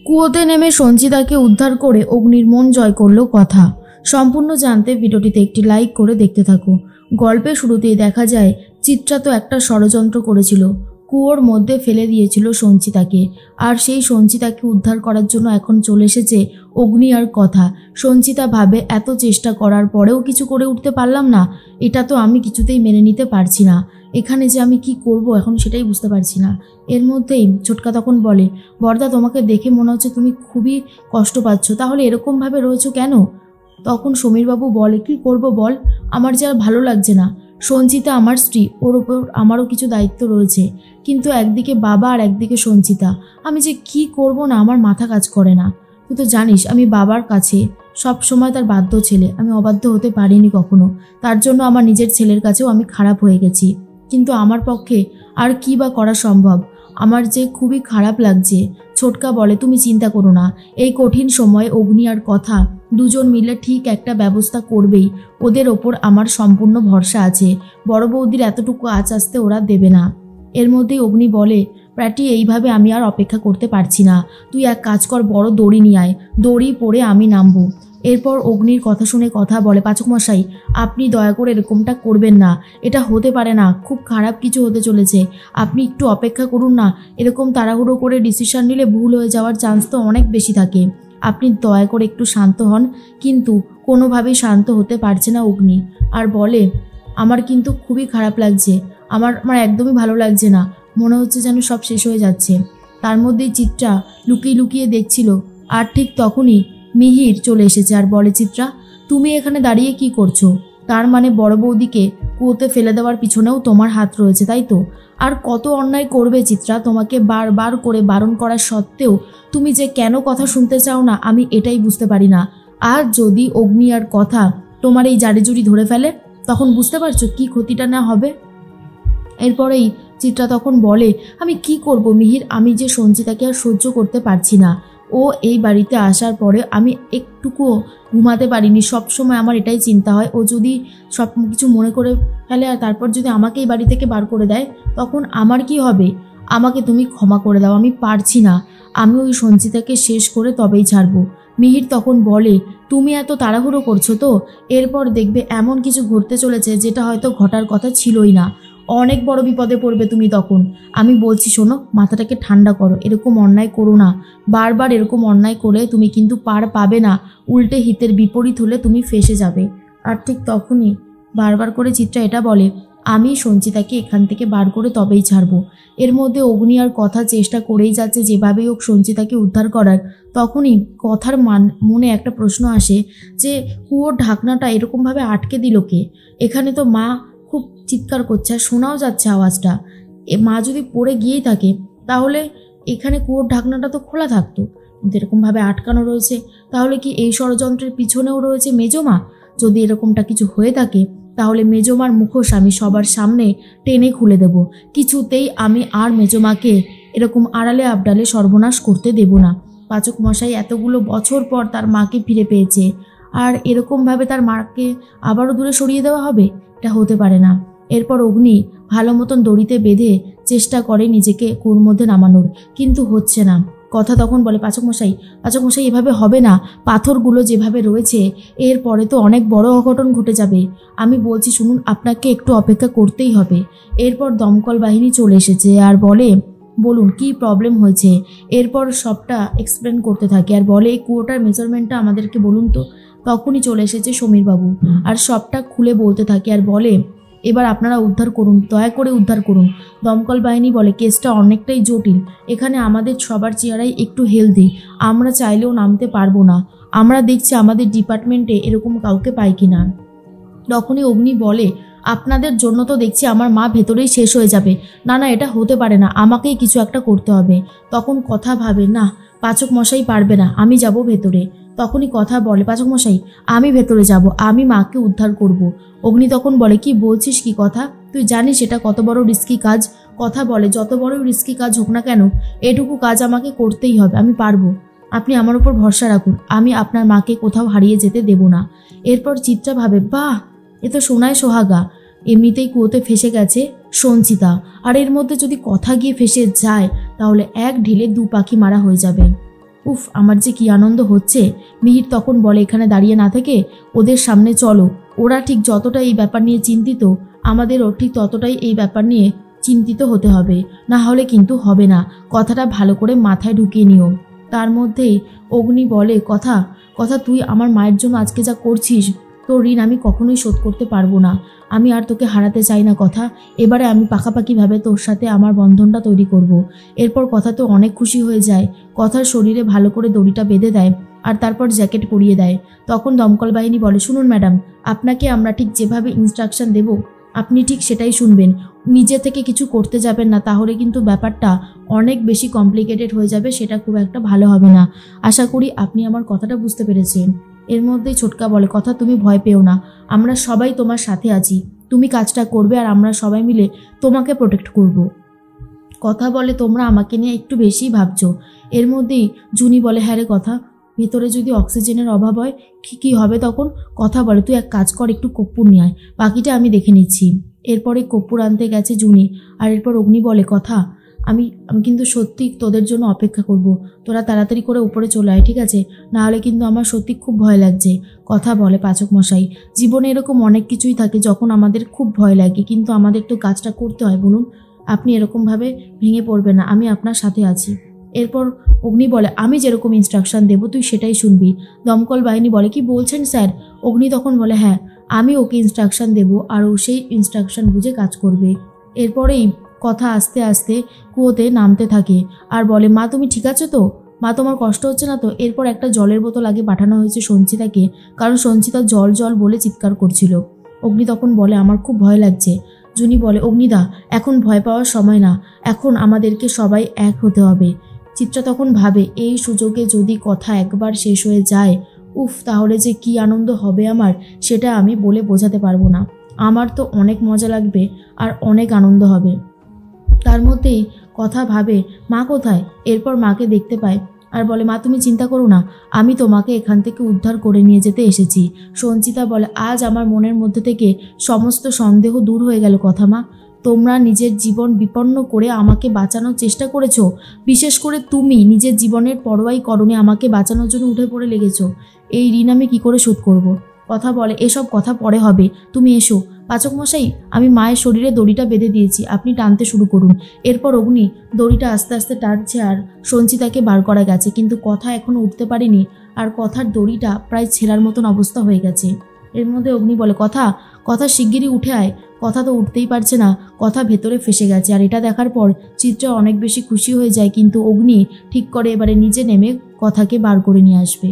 কুয়োতে নেমে সঞ্চিতাকে উদ্ধার করে অগ্নির মন জয় করলো কথা। সম্পূর্ণ জানতে ভিডিওটিতে একটি লাইক করে দেখতে থাকো। গল্পের শুরুতেই দেখা যায় চিত্রা তো একটা ষড়যন্ত্র করেছিল, কুয়োর মধ্যে ফেলে দিয়েছিল সঞ্চিতাকে, আর সেই সঞ্চিতাকে উদ্ধার করার জন্য এখন চলে এসেছে অগ্নি আর কথা। সঞ্চিতা ভাবে এত চেষ্টা করার পরেও কিছু করে উঠতে পারলাম না, এটা তো আমি কিছুতেই মেনে নিতে পারছি না, এখানে যে আমি কি করব এখন সেটাই বুঝতে পারছি না। এর মধ্যেই ছোটকা তখন বলে, বড়দা তোমাকে দেখে মনে হচ্ছে তুমি খুবই কষ্ট পাচ্ছ, তাহলে এরকমভাবে রয়েছো কেন? তখন সমীরবাবু বলে, কি করব বল, আমার যে আর ভালো লাগছে না। সঞ্চিতা আমার স্ত্রী, ওর ওপর আমারও কিছু দায়িত্ব রয়েছে, কিন্তু একদিকে বাবা আর একদিকে সঞ্চিতা, আমি যে কি করব না আমার মাথা কাজ করে না। তুই তো জানিস আমি বাবার কাছে সব সময় তার বাধ্য ছেলে, আমি অবাধ্য হতে পারিনি কখনো, তার জন্য আমার নিজের ছেলের কাছেও আমি খারাপ হয়ে গেছি, কিন্তু আমার পক্ষে আর কি বা করা সম্ভব, আমার যে খুবই খারাপ লাগছে। ছোটকা বলে, তুমি চিন্তা করো না, এই কঠিন সময়ে অগ্নি আর কথা দুজন মিলে ঠিক একটা ব্যবস্থা করবেই, ওদের ওপর আমার সম্পূর্ণ ভরসা আছে, বড় বৌদির এতটুকু আঁচ আসতে ওরা দেবে না। এর মধ্যেই অগ্নি বলে, প্রাটি এইভাবে আমি আর অপেক্ষা করতে পারছি না, তুই এক কাজ কর, বড় দড়ি নিয়ে আয়, দড়ি পরে আমি নামবো। এরপর অগ্নির কথা শুনে কথা বলে, পাচক মশাই আপনি দয়া করে এরকমটা করবেন না, এটা হতে পারে না, খুব খারাপ কিছু হতে চলেছে, আপনি একটু অপেক্ষা করুন না, এরকম তাড়াহুড়ো করে ডিসিশন নিলে ভুল হয়ে যাওয়ার চান্স তো অনেক বেশি থাকে, আপনি দয়া করে একটু শান্ত হন। কিন্তু কোনোভাবেই শান্ত হতে পারছে না অগ্নি, আর বলে, আমার কিন্তু খুবই খারাপ লাগছে, আমার একদমই ভালো লাগছে না, মনে হচ্ছে যেন সব শেষ হয়ে যাচ্ছে। তার মধ্যেই চিত্রা লুকিয়ে লুকিয়ে দেখছিল, আর ঠিক তখনই মিহির চলে এসেছে আর বলে, চিত্রা তুমি এখানে দাঁড়িয়ে কি করছো? তার মানে বড় বৌদিকে কুয়োতে ফেলে দেওয়ার পিছনেও তোমার হাত রয়েছে, তাই তো? আর কত অন্যায় করবে চিত্রা, তোমাকে বারবার করে বারণ করা সত্ত্বেও তুমি যে কেন কথা শুনতে চাও না আমি এটাই বুঝতে পারি না। আর যদি অগ্নি আর কথা তোমার এই জারিজুরি ধরে ফেলে, তখন বুঝতে পারছো কি ক্ষতিটা না হবে। এরপরেই চিত্রা তখন বলে, আমি কি করব মিহির, আমি যে সঞ্চিতাকে আর সহ্য করতে পারছি না, ও এই বাড়িতে আসার পরে আমি একটুকুও ঘুমাতে পারিনি, সবসময় আমার এটাই চিন্তা হয়, ও যদি সব কিছু মনে করে ফেলে আর তারপর যদি আমাকে এই বাড়ি থেকে বার করে দেয় তখন আমার কি হবে? আমাকে তুমি ক্ষমা করে দাও, আমি পারছি না, আমি ওই সঞ্চিতাকে শেষ করে তবেই ছাড়বো। মিহির তখন বলে, তুমি এত তাড়াহুড়ো করছো তো, এরপর দেখবে এমন কিছু ঘটতে চলেছে যেটা হয়তো ঘটার কথা ছিলই না, অনেক বড় বিপদে পড়বে তুমি তখন। আমি বলছি শোনো, মাথাটাকে ঠান্ডা করো, এরকম অন্যায় করো না, বারবার এরকম অন্যায় করে তুমি কিন্তু পার পাবে না, উল্টে হিতের বিপরীত হলে তুমি ফেঁসে যাবে। আর ঠিক তখনই বারবার করে চিত্রা এটা বলে, আমি সঞ্চিতাকে এখান থেকে বার করে তবেই ছাড়বো। এর মধ্যে অগ্নি আর কথা চেষ্টা করেই যাচ্ছে যেভাবেই হোক সঞ্চিতাকে উদ্ধার করার। তখনই কথার মনে একটা প্রশ্ন আসে যে কুয়োর ঢাকনাটা এরকমভাবে আটকে দিল কে? এখানে তো মা খুব চিৎকার করছে আর শোনাও যাচ্ছে আওয়াজটা, মা যদি পড়ে গিয়েই থাকে তাহলে এখানে কুয়োর ঢাকনাটা তো খোলা থাকতো, কিন্তু এরকমভাবে আটকানো রয়েছে, তাহলে কি এই ষড়যন্ত্রের পিছনেও রয়েছে মেজমা? যদি এরকমটা কিছু হয়ে থাকে তাহলে মেজমার মুখোশ আমি সবার সামনে টেনে খুলে দেব, কিছুতেই আমি আর মেজমাকে এরকম আড়ালে আবডালে সর্বনাশ করতে দেব না। পাচক মশাই এতগুলো বছর পর তার মাকে ফিরে পেয়েছে, আর এরকমভাবে তার মাকে আবারও দূরে সরিয়ে দেওয়া হবে? এটা হতে পারে না। এরপর অগ্নি ভালো মতন দড়িতে বেঁধে চেষ্টা করে নিজেকে কুয়োর মধ্যে নামানোর, কিন্তু হচ্ছে না। কথা তখন বলে, পাচক মশাই এভাবে হবে না, পাথরগুলো যেভাবে রয়েছে এরপরে তো অনেক বড় অঘটন ঘটে যাবে, আমি বলছি শুনুন, আপনাকে একটু অপেক্ষা করতেই হবে। এরপর দমকল বাহিনী চলে এসেছে আর বলে, বলুন কি প্রবলেম হয়েছে। এরপর সবটা এক্সপ্লেন করতে থাকে আর বলে, এই কুয়োটার মেজারমেন্টটা আমাদেরকে বলুন তো। তখনই চলে এসেছে সমীরবাবু আর সবটা খুলে বলতে থাকে আর বলে, এবার আপনারা উদ্ধার করুন, দয়া করে উদ্ধার করুন। দমকল বাহিনী বলে, কেসটা অনেকটাই জটিল, এখানে আমাদের সবার চেহারাই একটু হেলদি, আমরা চাইলেও নামতে পারবো না, আমরা দেখছি আমাদের ডিপার্টমেন্টে এরকম কাউকে পাই কিনা। তখনই অগ্নি বলে, আপনাদের জন্য তো দেখছি আমার মা ভেতরেই শেষ হয়ে যাবে, না না এটা হতে পারে না, আমাকেই কিছু একটা করতে হবে। তখন কথা ভাবে, না পাচক মশাই পারবে না, আমি যাব ভেতরে। তখনই কথা বলে, পাচক মশাই আমি ভেতরে যাব, আমি মাকে উদ্ধার করব। অগ্নি তখন বলে, কি বলছিস কি কথা, তুই জানিস এটা কত বড় রিস্কি কাজ? কথা বলে, যত বড় রিস্কি কাজ হোক না কেন এটুকু কাজ আমাকে করতেই হবে, আমি পারবো, আপনি আমার উপর ভরসা রাখুন, আমি আপনার মাকে কোথাও হারিয়ে যেতে দেব না। এরপর চিত্রা ভাবে, বাহ এ তো সোনায় সোহাগা, এমনিতেই কুয়োতে ফেসে গেছে সঞ্চিতা, আর এর মধ্যে যদি কথা গিয়ে ফেসে যায় তাহলে এক ঢিলে দু পাখি মারা হয়ে যাবে। উফ, আমার যে কি আনন্দ হচ্ছে। মিহির তখন বলে এখানে দাঁড়িয়ে না থেকে ওদের সামনে চলো। ওরা ঠিক যতটা এই ব্যাপার নিয়ে চিন্তিত, আমাদেরও ঠিক ততটাই এই ব্যাপার নিয়ে চিন্তিত হতে হবে, না হলে কিন্তু হবে না। কথাটা ভালো করে মাথায় ঢুকিয়ে নিও। তার মধ্যেই অগ্নি বলে কথা কথা তুই আমার মায়ের জন্য আজকে যা করছিস, তোর ঋণ আমি কখনোই শোধ করতে পারবো না। আমি আর তোকে হারাতে চাই না কথা। এবারে আমি পাকাপাকিভাবে তোর সাথে আমার বন্ধনটা তৈরি করব। এরপর কথা তো অনেক খুশি হয়ে যায়। কথার শরীরে ভালো করে দড়িটা বেঁধে দেয় আর তারপর জ্যাকেট পরিয়ে দেয়। তখন দমকল বাহিনী বলে, শুনুন ম্যাডাম, আপনাকে আমরা ঠিক যেভাবে ইনস্ট্রাকশন দেব আপনি ঠিক সেটাই শুনবেন। নিজে থেকে কিছু করতে যাবেন না, তাহলে কিন্তু ব্যাপারটা অনেক বেশি কমপ্লিকেটেড হয়ে যাবে, সেটা খুব একটা ভালো হবে না। আশা করি আপনি আমার কথাটা বুঝতে পেরেছেন। এর মধ্যেই ছোটকা বলে, কথা তুমি ভয় পেও না, আমরা সবাই তোমার সাথে আছি। তুমি কাজটা করবে আর আমরা সবাই মিলে তোমাকে প্রোটেক্ট করব। কথা বলে, তোমরা আমাকে নিয়ে একটু বেশিই ভাবছো। এর মধ্যেই জুনি বলে, হ্যাঁ রে কথা, ভেতরে যদি অক্সিজেনের অভাব হয় কি হবে তখন? কথা বলে, তুই এক কাজ কর, একটু কর্পূর নিয়ে আয়, বাকিটা আমি দেখে নিচ্ছি। এরপরে কর্পূর আনতে গেছে জুনি। আর এরপর অগ্নি বলে, কথা আমি কিন্তু সত্যি তোদের জন্য অপেক্ষা করব। তোরা তাড়াতাড়ি করে উপরে চলে আয়, ঠিক আছে? না হলে কিন্তু আমার সত্যি খুব ভয় লাগছে। কথা বলে, পাচক মশাই, জীবনে এরকম অনেক কিছুই থাকে যখন আমাদের খুব ভয় লাগে, কিন্তু আমাদের তো কাজটা করতে হয়, বলুন। আপনি এরকমভাবে ভেঙে পড়বেন না, আমি আপনার সাথে আছি। এরপর অগ্নি বলে, আমি যেরকম ইনস্ট্রাকশন দেবো তুই সেটাই শুনবি। দমকল বাহিনী বলে, কি বলছেন স্যার? অগ্নি তখন বলে, হ্যাঁ, আমি ওকে ইনস্ট্রাকশন দেবো আর ও সেই ইনস্ট্রাকশন বুঝে কাজ করবে। এরপরেই কথা আস্তে আস্তে কুয়োতে নামতে থাকে আর বলে, মা তুমি ঠিক আছো তো? মা তোমার কষ্ট হচ্ছে না তো? এরপর একটা জলের বোতল আগে পাঠানো হয়েছে সঞ্চিতাকে, কারণ সঞ্চিতা জল জল বলে চিৎকার করছিল। অগ্নি তখন বলে, আমার খুব ভয় লাগছে। জুনি বলে, অগ্নিদা, এখন ভয় পাওয়ার সময় না, এখন আমাদেরকে সবাই এক হতে হবে। চিত্রা তখন ভাবে, এই সুযোগে যদি কথা একবার শেষ হয়ে যায়, উফ, তাহলে যে কি আনন্দ হবে আমার, সেটা আমি বলে বোঝাতে পারবো না। আমার তো অনেক মজা লাগবে আর অনেক আনন্দ হবে। তার মধ্যেই কথা ভাবে, মা কোথায়? এরপর মাকে দেখতে পায় আর বলে, মা তুমি চিন্তা করো না, আমি তোমাকে এখান থেকে উদ্ধার করে নিয়ে যেতে এসেছি। সঞ্চিতা বলে, আজ আমার মনের মধ্যে থেকে সমস্ত সন্দেহ দূর হয়ে গেল কথা মা। তোমরা নিজের জীবন বিপন্ন করে আমাকে বাঁচানোর চেষ্টা করেছো, বিশেষ করে তুমি নিজের জীবনের পরোয়াই করনি, আমাকে বাঁচানোর জন্য উঠে পড়ে লেগেছো। এই ঋণ আমি কী করে শোধ করব? কথা বলে, এসব কথা পরে হবে, তুমি এসো। পাচক মশাই, আমি মায়ের শরীরে দড়িটা বেঁধে দিয়েছি, আপনি টানতে শুরু করুন। এরপর অগ্নি দড়িটা আস্তে আস্তে টানছে আর সঞ্চিতাকে বার করা গেছে, কিন্তু কথা এখনো উঠতে পারেনি আর কথার দড়িটা প্রায় ছেঁড়ার মতন অবস্থা হয়ে গেছে। এর মধ্যে অগ্নি বলে, কথা শিগগিরই উঠে আয়। কথা তো উঠতেই পারছে না, কথা ভেতরে ফেসে গেছে। আর এটা দেখার পর চিত্রা অনেক বেশি খুশি হয়ে যায়, কিন্তু অগ্নি ঠিক করে এবারে নিচে নেমে কথাকে বার করে নিয়ে আসবে।